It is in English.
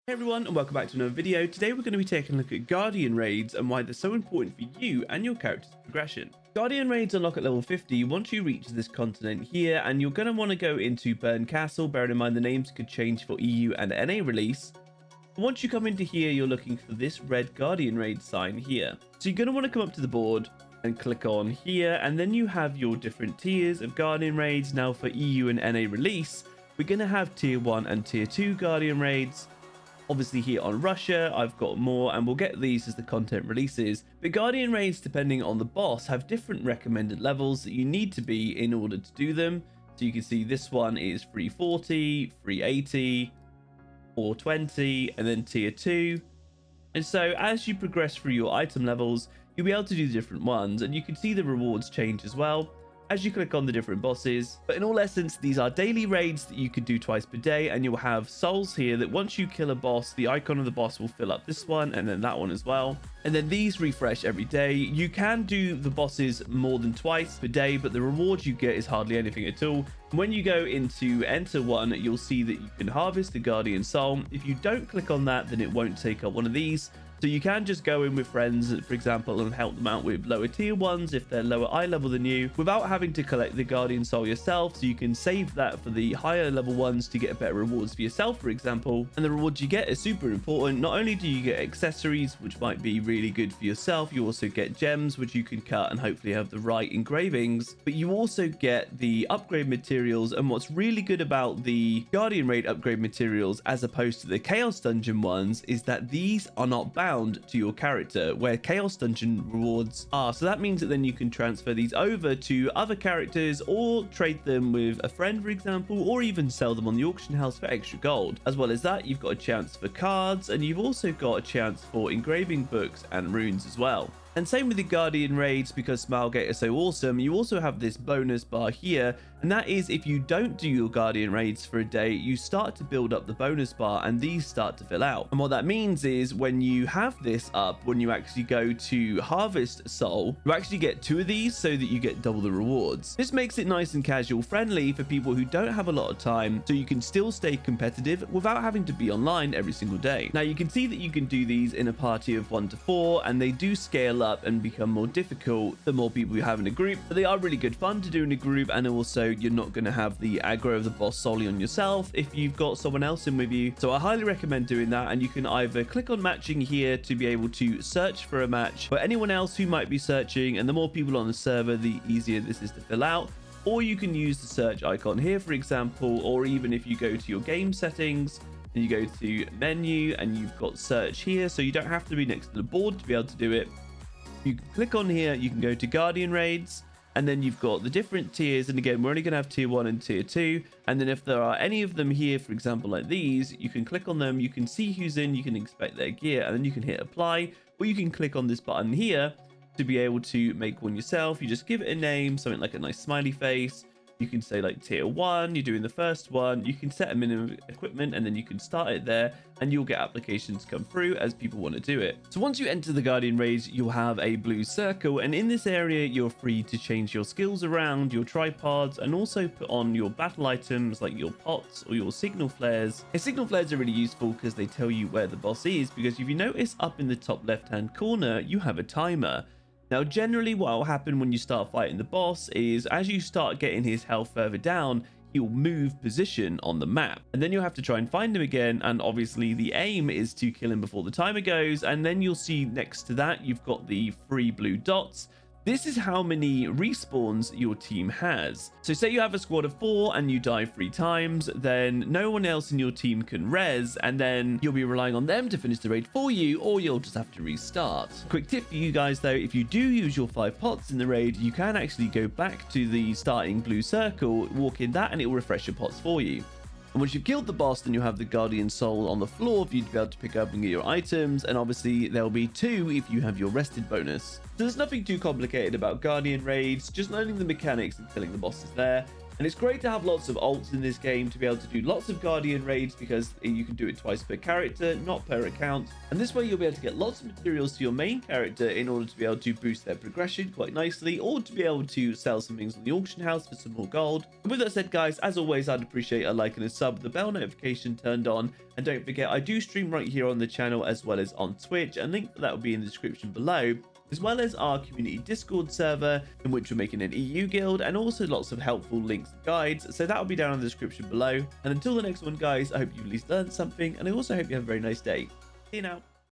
Hey everyone, and welcome back to another video. Today we're going to be taking a look at Guardian Raids and why they're so important for you and your character's progression. Guardian Raids unlock at level 50 once you reach this continent here, and you're going to want to go into Burn Castle, bearing in mind the names could change for EU and NA release. Once you come into here, you're looking for this red Guardian Raid sign here. So you're going to want to come up to the board and click on here, and then you have your different tiers of Guardian Raids. Now for EU and NA release, we're going to have tier 1 and tier 2 Guardian Raids. Obviously here on Russia, I've got more, and we'll get these as the content releases. But Guardian Raids, depending on the boss, have different recommended levels that you need to be in order to do them. So you can see this one is 340, 380, 420, and then tier 2. And so as you progress through your item levels, you'll be able to do the different ones, and you can see the rewards change as well as you click on the different bosses. But in all essence, these are daily raids that you could do twice per day, and you'll have souls here that once you kill a boss, the icon of the boss will fill up this one and then that one as well. And then these refresh every day. You can do the bosses more than twice per day, but the reward you get is hardly anything at all. When you go into enter one, you'll see that you can harvest the Guardian Soul. If you don't click on that, then it won't take up one of these. So you can just go in with friends, for example, and help them out with lower tier ones if they're lower eye level than you, without having to collect the Guardian Soul yourself. So you can save that for the higher level ones to get better rewards for yourself, for example. And the rewards you get is super important. Not only do you get accessories, which might be really good for yourself, you also get gems, which you can cut and hopefully have the right engravings, but you also get the upgrade materials. And what's really good about the Guardian Raid upgrade materials as opposed to the Chaos Dungeon ones is that these are not bound to your character, where Chaos Dungeon rewards are. So that means that then you can transfer these over to other characters or trade them with a friend, for example, or even sell them on the auction house for extra gold. As well as that, you've got a chance for cards, and you've also got a chance for engraving books and runes as well. And same with the Guardian Raids, because Smilegate is so awesome, you also have this bonus bar here, and that is if you don't do your Guardian Raids for a day, you start to build up the bonus bar and these start to fill out. And what that means is when you have this up, when you actually go to Harvest Soul, you actually get 2 of these so that you get double the rewards. This makes it nice and casual friendly for people who don't have a lot of time, so you can still stay competitive without having to be online every single day. Now you can see that you can do these in a party of 1 to 4, and they do scale up and become more difficult the more people you have in a group, but they are really good fun to do in a group. And also you're not going to have the aggro of the boss solely on yourself if you've got someone else in with you. So I highly recommend doing that, and you can either click on matching here to be able to search for a match for anyone else who might be searching, and the more people on the server, the easier this is to fill out. Or you can use the search icon here, for example, or even if you go to your game settings and you go to menu and you've got search here, so you don't have to be next to the board to be able to do it. You can click on here, you can go to Guardian Raids, and then you've got the different tiers. And again, we're only going to have tier 1 and tier 2. And then if there are any of them here, for example, like these, you can click on them, you can see who's in, you can inspect their gear, and then you can hit apply, or you can click on this button here to be able to make one yourself. You just give it a name, something like a nice smiley face. You can say like tier 1, you're doing the first one. You can set a minimum equipment, and then you can start it there, and you'll get applications come through as people want to do it. So once you enter the Guardian Raids, you'll have a blue circle, and in this area you're free to change your skills around, your tripods, and also put on your battle items like your pots or your signal flares. And signal flares are really useful because they tell you where the boss is, because if you notice up in the top left hand corner you have a timer. Now, generally what will happen when you start fighting the boss is as you start getting his health further down, he'll move position on the map, and then you'll have to try and find him again. And obviously the aim is to kill him before the timer goes. And then you'll see next to that you've got the 3 blue dots. This is how many respawns your team has. So say you have a squad of 4 and you die 3 times, then no one else in your team can res, and then you'll be relying on them to finish the raid for you, or you'll just have to restart. Quick tip for you guys though, if you do use your 5 pots in the raid, you can actually go back to the starting blue circle, walk in that, and it will refresh your pots for you. And once you've killed the boss, then you'll have the Guardian Soul on the floor for you to be able to pick up and get your items. And obviously there'll be 2 if you have your rested bonus. So there's nothing too complicated about Guardian Raids, just learning the mechanics and killing the bosses there. And it's great to have lots of alts in this game to be able to do lots of Guardian raids, because you can do it twice per character, not per account. And this way you'll be able to get lots of materials to your main character in order to be able to boost their progression quite nicely, or to be able to sell some things on the auction house for some more gold. And with that said, guys, as always, I'd appreciate a like and a sub, the bell notification turned on. And don't forget, I do stream right here on the channel as well as on Twitch, and link for that will be in the description below, as well as our community Discord server, in which we're making an EU guild, and also lots of helpful links and guides. So that will be down in the description below. And until the next one, guys, I hope you at least learned something, and I also hope you have a very nice day. See you now.